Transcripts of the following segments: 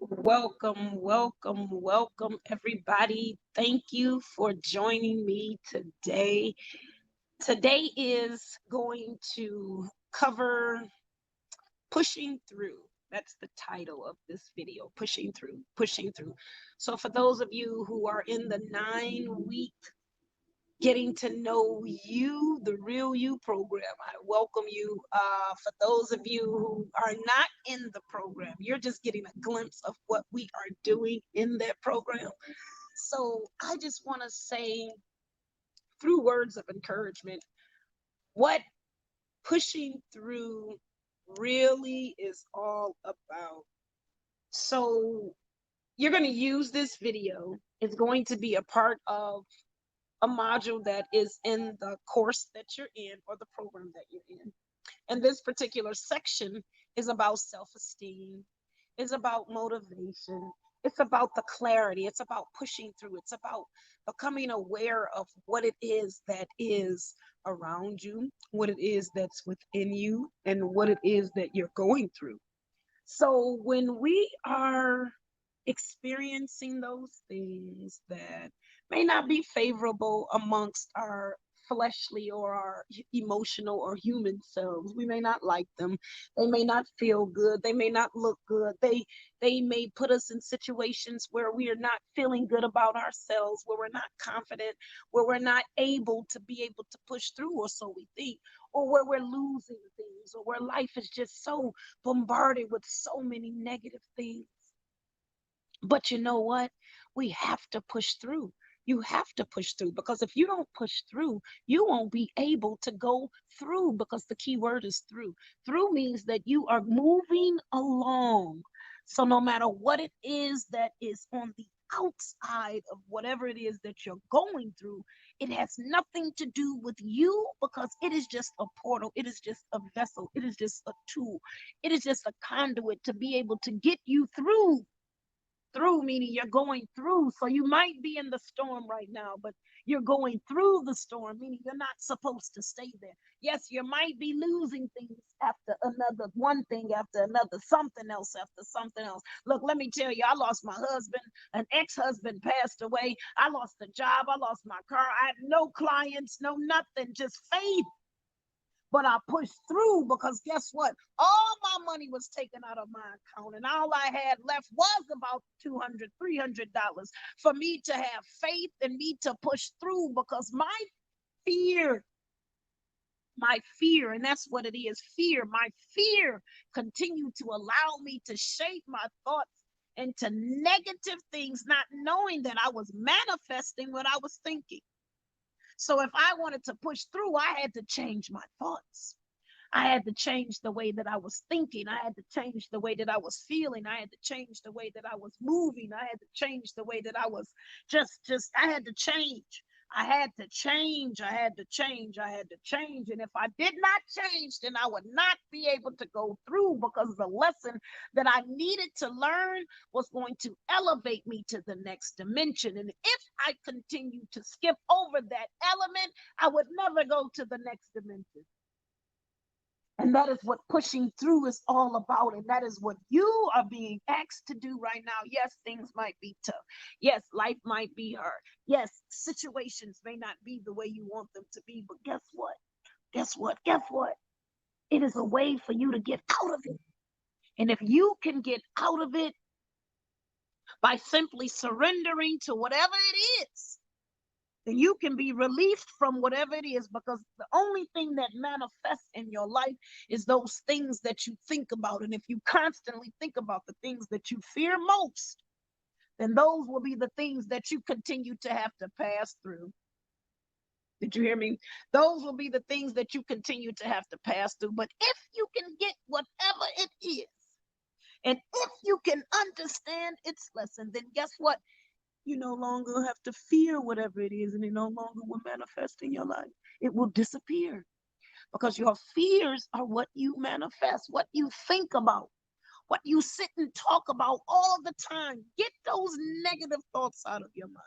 Welcome, everybody. Thank you for joining me today. Today is going to cover pushing through. That's the title of this video, pushing through. So, for those of you who are in the 9 week getting to know you, the real you program. I welcome you. For those of you who are not in the program, you're just getting a glimpse of what we are doing in that program. So I just want to say, through words of encouragement, what pushing through really is all about. So you're going to use this video. It's going to be a part of a module that is in the course that you're in or the program that you're in. And this particular section is about self-esteem, is about motivation, it's about the clarity, it's about pushing through, it's about becoming aware of what it is that is around you, what it is that's within you, and what it is that you're going through. So when we are experiencing those things that may not be favorable amongst our fleshly or our emotional or human selves, we may not like them, they may not feel good, they may not look good, they may put us in situations where we are not feeling good about ourselves, where we're not confident, where we're not able to be able to push through, or so we think, or where we're losing things, or where life is just so bombarded with so many negative things. But you know what? We have to push through. You have to push through, because if you don't push through, you won't be able to go through, because the key word is through. Through means that you are moving along. So no matter what it is that is on the outside of whatever it is that you're going through, it has nothing to do with you, because it is just a portal. It is just a vessel. It is just a tool. It is just a conduit to be able to get you through, meaning you're going through. So you might be in the storm right now, but you're going through the storm, meaning you're not supposed to stay there. Yes, you might be losing things after another, one thing after another, something else after something else. Look, let me tell you, I lost my husband. An ex-husband passed away. I lost a job. I lost my car. I had no clients, no nothing, just faith. But I pushed through, because guess what? All my money was taken out of my account, and all I had left was about $200, $300 for me to have faith and me to push through, because fear, and that's what it is, fear, my fear continued to allow me to shape my thoughts into negative things, not knowing that I was manifesting what I was thinking. So if I wanted to push through, I had to change my thoughts. I had to change the way that I was thinking. I had to change the way that I was feeling. I had to change the way that I was moving. I had to change the way that I was I had to change. I had to change. I had to change. I had to change. And if I did not change, then I would not be able to go through, because the lesson that I needed to learn was going to elevate me to the next dimension. And if I continue to skip over that element, I would never go to the next dimension. And that is what pushing through is all about. And that is what you are being asked to do right now. Yes, things might be tough. Yes, life might be hard. Yes, situations may not be the way you want them to be. But guess what? Guess what? Guess what? It is a way for you to get out of it. And if you can get out of it by simply surrendering to whatever it is, then you can be released from whatever it is, because the only thing that manifests in your life is those things that you think about. And if you constantly think about the things that you fear most, then those will be the things that you continue to have to pass through. Did you hear me? Those will be the things that you continue to have to pass through. But if you can get whatever it is, and if you can understand its lesson, then guess what? You no longer have to fear whatever it is, and it no longer will manifest in your life. It will disappear, because your fears are what you manifest, what you think about, what you sit and talk about all the time. Get those negative thoughts out of your mind.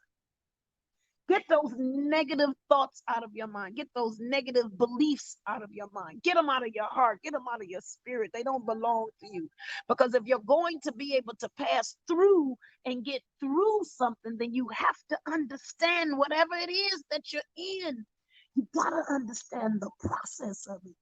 Get those negative thoughts out of your mind. Get those negative beliefs out of your mind. Get them out of your heart. Get them out of your spirit. They don't belong to you. Because if you're going to be able to pass through and get through something, then you have to understand whatever it is that you're in. You got to understand the process of it.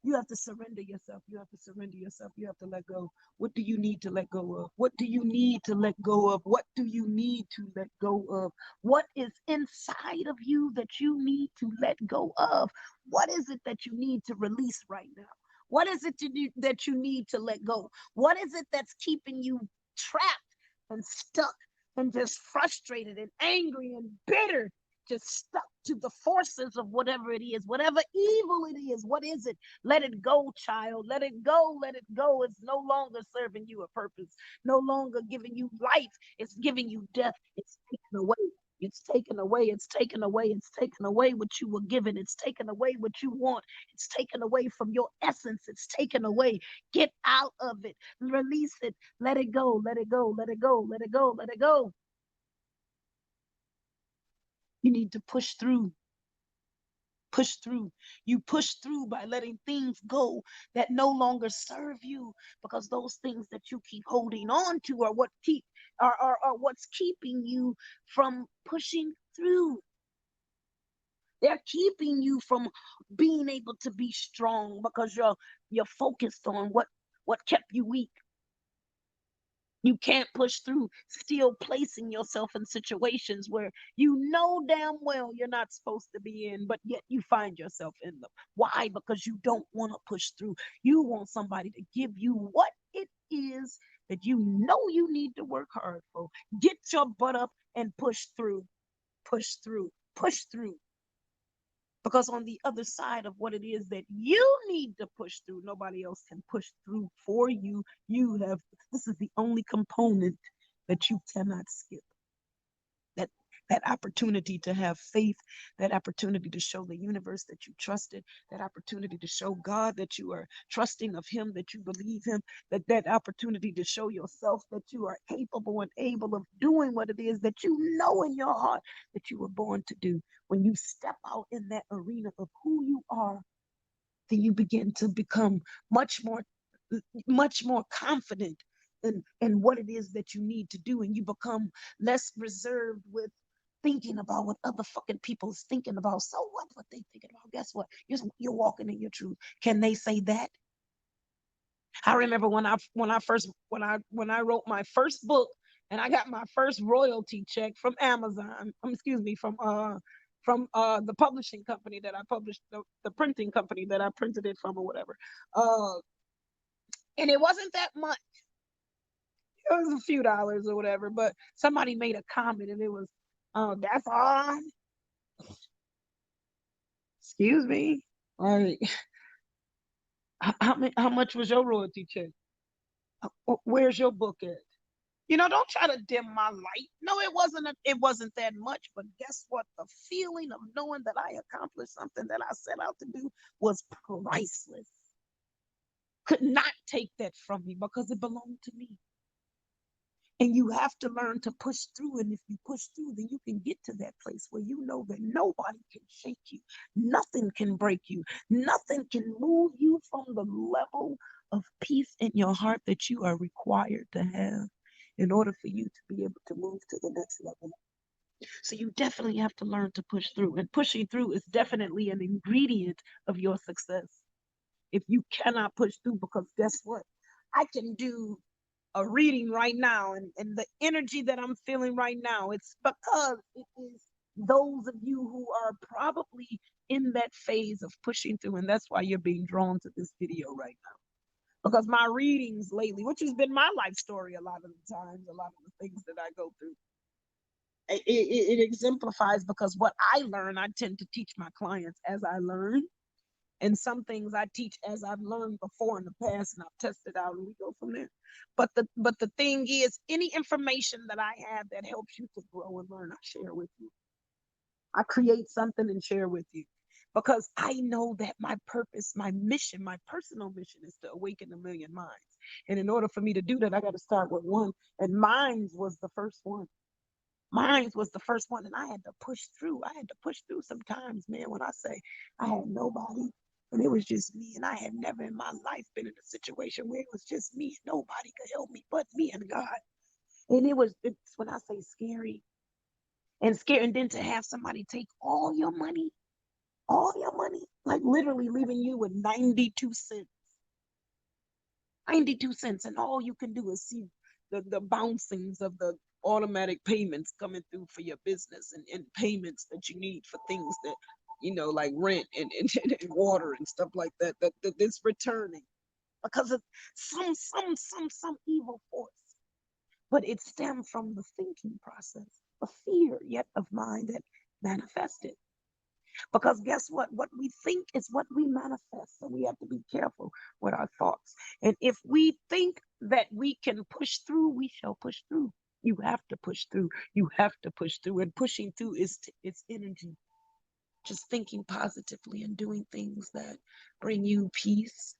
You have to surrender yourself. You have to surrender yourself. You have to let go. What do you need to let go of? What do you need to let go of? What do you need to let go of? What is inside of you that you need to let go of? What is it that you need to release right now? What is it that you need to let go? What is it that's keeping you trapped and stuck and just frustrated and angry and bitter? Just stuck to the forces of whatever it is, whatever evil it is. What is it? Let it go, child. Let it go. Let it go. It's no longer serving you a purpose, no longer giving you life. It's giving you death. It's taken away. It's taken away. It's taken away. It's taken away what you were given. It's taken away what you want. It's taken away from your essence. It's taken away. Get out of it. Release it. Let it go. Let it go. Let it go. Let it go. Let it go. You need to push through. Push through. You push through by letting things go that no longer serve you, because those things that you keep holding on to are are what's keeping you from pushing through. They're keeping you from being able to be strong because you're focused on what kept you weak. You can't push through still placing yourself in situations where you know damn well you're not supposed to be in, but yet you find yourself in them. Why? Because you don't want to push through. You want somebody to give you what it is that you know you need to work hard for. Get your butt up and push through, push through, push through. Because on the other side of what it is that you need to push through, nobody else can push through for you. This is the only component that you cannot skip. That that opportunity to have faith, that opportunity to show the universe that you trusted, that opportunity to show God that you are trusting of him, that you believe him, that opportunity to show yourself that you are capable and able of doing what it is that you know in your heart that you were born to do. When you step out in that arena of who you are, then you begin to become much more much more confident in what it is that you need to do, and you become less reserved with thinking about what other fucking people's thinking about. So what they thinking about? Guess what? You're walking in your truth. Can they say that? I remember when I wrote my first book and I got my first royalty check from Amazon. Excuse me, from the publishing company that I published, the printing company that I printed it from or whatever. Uh, and it wasn't that much. It was a few dollars or whatever, but somebody made a comment and it was, oh, that's all. Excuse me. Like, how much was your royalty check? Where's your book at? Don't try to dim my light. No, it wasn't that much, but guess what? The feeling of knowing that I accomplished something that I set out to do was priceless. Could not take that from me because it belonged to me. And you have to learn to push through. And if you push through, then you can get to that place where you know that nobody can shake you. Nothing can break you. Nothing can move you from the level of peace in your heart that you are required to have in order for you to be able to move to the next level. So you definitely have to learn to push through. And pushing through is definitely an ingredient of your success. If you cannot push through, because guess what? I can do a reading right now, and the energy that I'm feeling right now, it's because it is those of you who are probably in that phase of pushing through, and that's why you're being drawn to this video right now. Because my readings lately, which has been my life story a lot of the times, a lot of the things that I go through, it exemplifies, because what I learn, I tend to teach my clients as I learn. And some things I teach as I've learned before in the past, and I've tested out, and we go from there. But the thing is, any information that I have that helps you to grow and learn, I share with you. I create something and share with you, because I know that my purpose, my mission, my personal mission is to awaken a million minds. And in order for me to do that, I got to start with one, and mine was the first one. Mine was the first one, and I had to push through. I had to push through sometimes, man. When I say I had nobody, and it was just me, and I had never in my life been in a situation where it was just me and nobody could help me but me and God. And it's when I say scary and scary, and then to have somebody take all your money, like literally leaving you with 92 cents, 92 cents, and all you can do is see the bouncings of the automatic payments coming through for your business, and payments that you need for things that, like rent and water and stuff like that is returning because of some evil force. But it stemmed from the thinking process, a fear yet of mine that manifested. Because guess what? What we think is what we manifest. So we have to be careful with our thoughts. And if we think that we can push through, we shall push through. You have to push through. You have to push through. And pushing through is it's energy. Just thinking positively and doing things that bring you peace.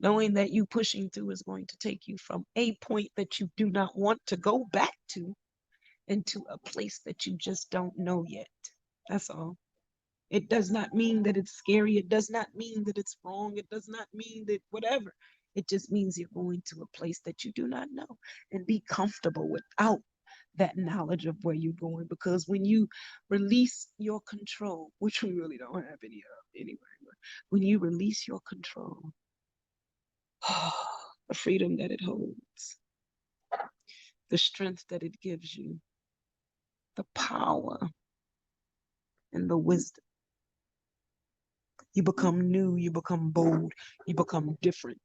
Knowing that you pushing through is going to take you from a point that you do not want to go back to into a place that you just don't know yet. That's all. It does not mean that it's scary. It does not mean that it's wrong. It does not mean that whatever. It just means you're going to a place that you do not know, and be comfortable without that knowledge of where you're going. Because when you release your control, which we really don't have any of anyway, but when you release your control, the freedom that it holds, the strength that it gives you, the power and the wisdom. You become new, you become bold, you become different,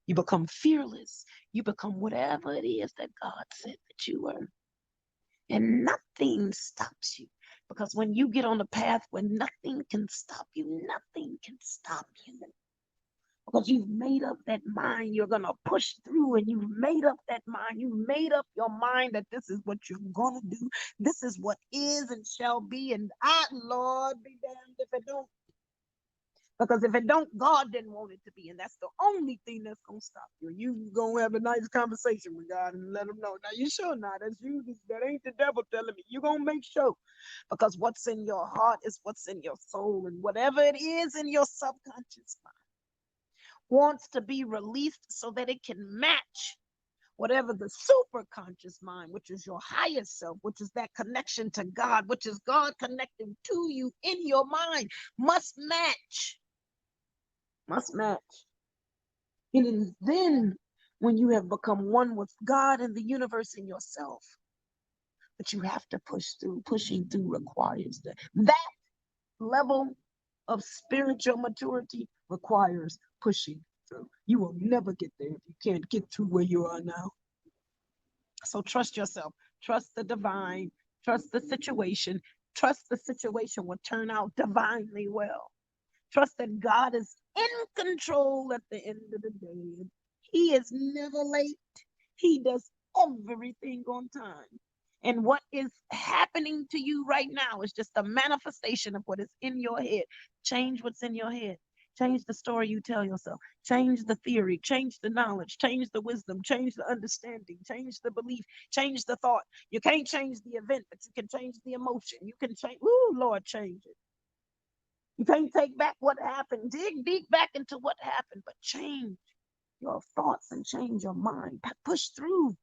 you become fearless, you become whatever it is that God said that you were. And nothing stops you. Because when you get on the path where nothing can stop you, nothing can stop you. Because you've made up that mind, you're going to push through, and you've made up that mind. You've made up your mind that this is what you're going to do. This is what is and shall be. And Lord, be damned if it don't. Because if it don't, God didn't want it to be. And that's the only thing that's going to stop you. You going to have a nice conversation with God and let him know. Now, you sure not. That's you. That ain't the devil telling me. You're going to make sure. Because what's in your heart is what's in your soul. And whatever it is in your subconscious mind wants to be released so that it can match whatever the super conscious mind, which is your higher self, which is that connection to God, which is God connecting to you in your mind, must match. Must match. It is then when you have become one with God and the universe and yourself. But you have to push through. Pushing through requires that level of spiritual maturity requires pushing through. You will never get there if you can't get through where you are now. So trust yourself, trust the divine, trust the situation, trust the situation will turn out divinely well. Trust that God is in control at the end of the day. He is never late. He does everything on time. And what is happening to you right now is just a manifestation of what is in your head. Change what's in your head. Change the story you tell yourself. Change the theory. Change the knowledge. Change the wisdom. Change the understanding. Change the belief. Change the thought. You can't change the event, but you can change the emotion. You can change. Ooh, Lord, change it. You can't take back what happened. Dig deep back into what happened, but change your thoughts and change your mind. Push through.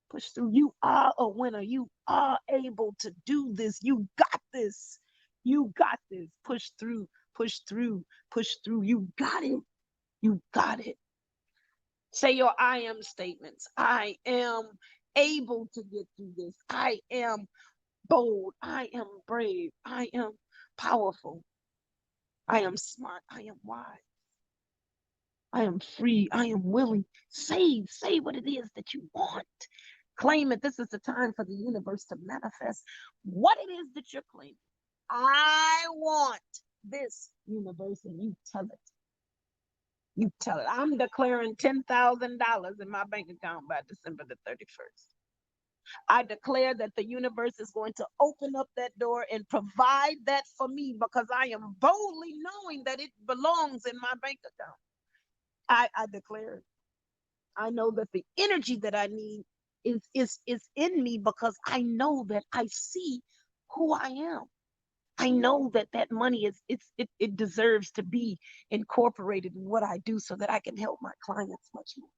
Push through. You are a winner. You are able to do this. You got this. You got this. Push through. Push through. Push through. You got it. You got it. Say your I am statements. I am able to get through this. I am bold. I am brave. I am powerful. I am smart. I am wise. I am free. I am willing. Say what it is that you want. Claim it. This is the time for the universe to manifest what it is that you're claiming. I want this, universe, and you tell it. You tell it. I'm declaring $10,000 in my bank account by December the 31st. I declare that the universe is going to open up that door and provide that for me because I am boldly knowing that it belongs in my bank account. I declare it. I know that the energy that I need is in me because I know that I see who I am. I know that that money it deserves to be incorporated in what I do so that I can help my clients much more.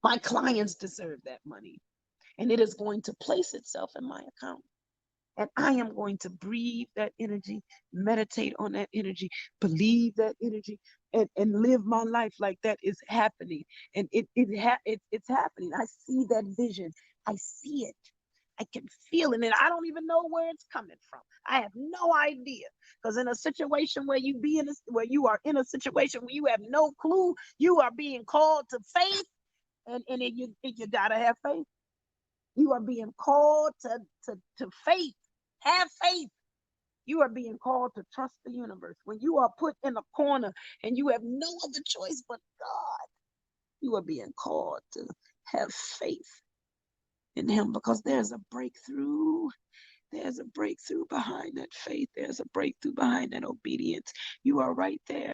My clients deserve that money, and it is going to place itself in my account. And I am going to breathe that energy, meditate on that energy, believe that energy, and live my life like that is happening. And it's happening. I see that vision. I see it. I can feel it. And I don't even know where it's coming from. I have no idea. Because in a situation where where you are in a situation where you have no clue, you are being called to faith, and you gotta have faith. You are being called to faith. Have faith. You are being called to trust the universe. When you are put in a corner and you have no other choice but God, you are being called to have faith in Him because there's a breakthrough. There's a breakthrough behind that faith. There's a breakthrough behind that obedience. You are right there.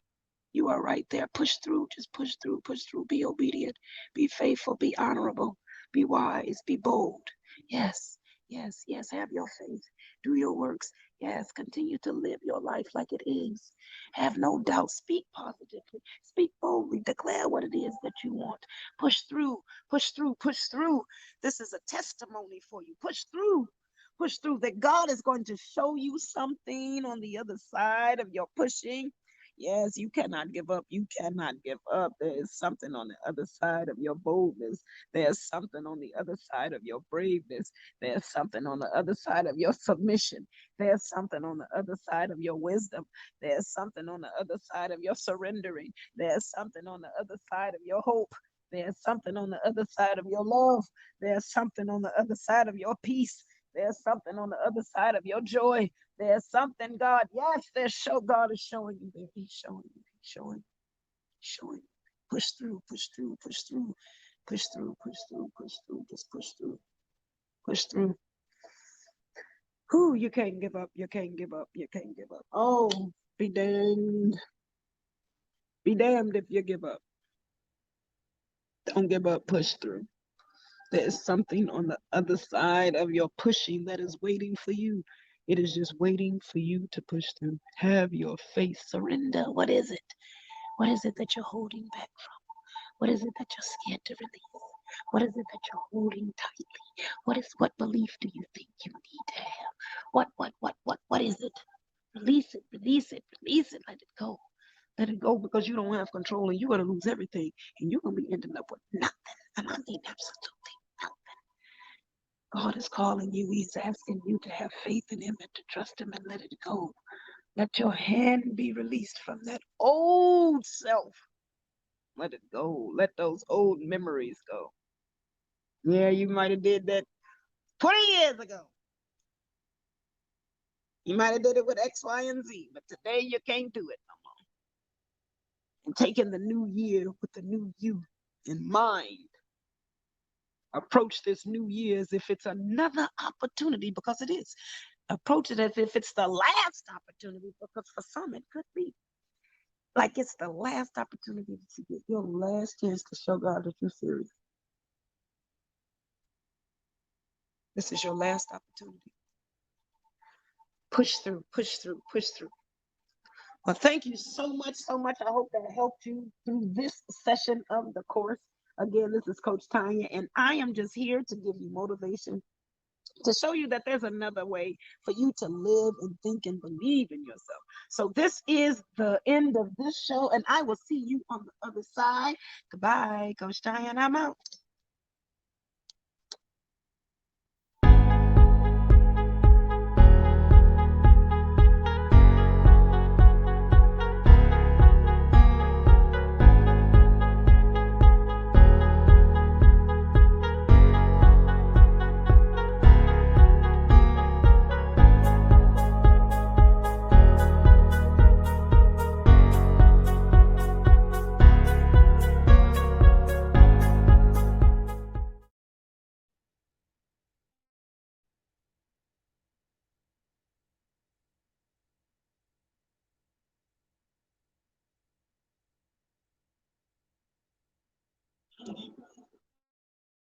You are right there. Push through. Just push through. Push through. Be obedient. Be faithful. Be honorable. Be wise. Be bold. Yes. Yes. Yes. Have your faith. Do your works. Yes. Continue to live your life like it is. Have no doubt. Speak positively. Speak boldly. Declare what it is that you want. Push through. Push through. Push through. This is a testimony for you. Push through. Push through. That God is going to show you something on the other side of your pushing. Yes, you cannot give up. You cannot give up. There is something on the other side of your boldness. There's something on the other side of your braveness. There's something on the other side of your submission. There's something on the other side of your wisdom. There's something on the other side of your surrendering. There's something on the other side of your hope. There's something on the other side of your love. There's something on the other side of your peace. There's something on the other side of your joy. There's something, God. Yes, God is showing you there. He's showing you. He's showing you. He's showing you. Push through, push through, push through, push through, push through, push through, just push through, push through. Who you can't give up, you can't give up, you can't give up. Oh, be damned. Be damned if you give up. Don't give up, push through. There's something on the other side of your pushing that is waiting for you. It is just waiting for you to push through. Have your faith. Surrender. What is it? What is it that you're holding back from? What is it that you're scared to release? What is it that you're holding tightly? What belief do you think you need to have? What is it? Release it, release it, release it, let it go. Let it go because you don't have control and you're gonna lose everything and you're gonna be ending up with nothing. And I mean absolutely nothing. God is calling you. He's asking you to have faith in Him and to trust Him and let it go. Let your hand be released from that old self. Let it go. Let those old memories go. Yeah, you might have did that 20 years ago. You might have did it with X, Y, and Z, but today you can't do it no more. And taking the new year with the new you in mind. Approach this new year as if it's another opportunity, because it is. Approach it as if it's the last opportunity, because for some it could be. Like it's the last opportunity to get your last chance to show God that you're serious. This is your last opportunity. Push through, push through, push through. Well, thank you so much, so much. I hope that helped you through this session of the course. Again, this is Coach Tanya, and I am just here to give you motivation, to show you that there's another way for you to live and think and believe in yourself. So this is the end of this show, and I will see you on the other side. Goodbye, Coach Tanya, and I'm out.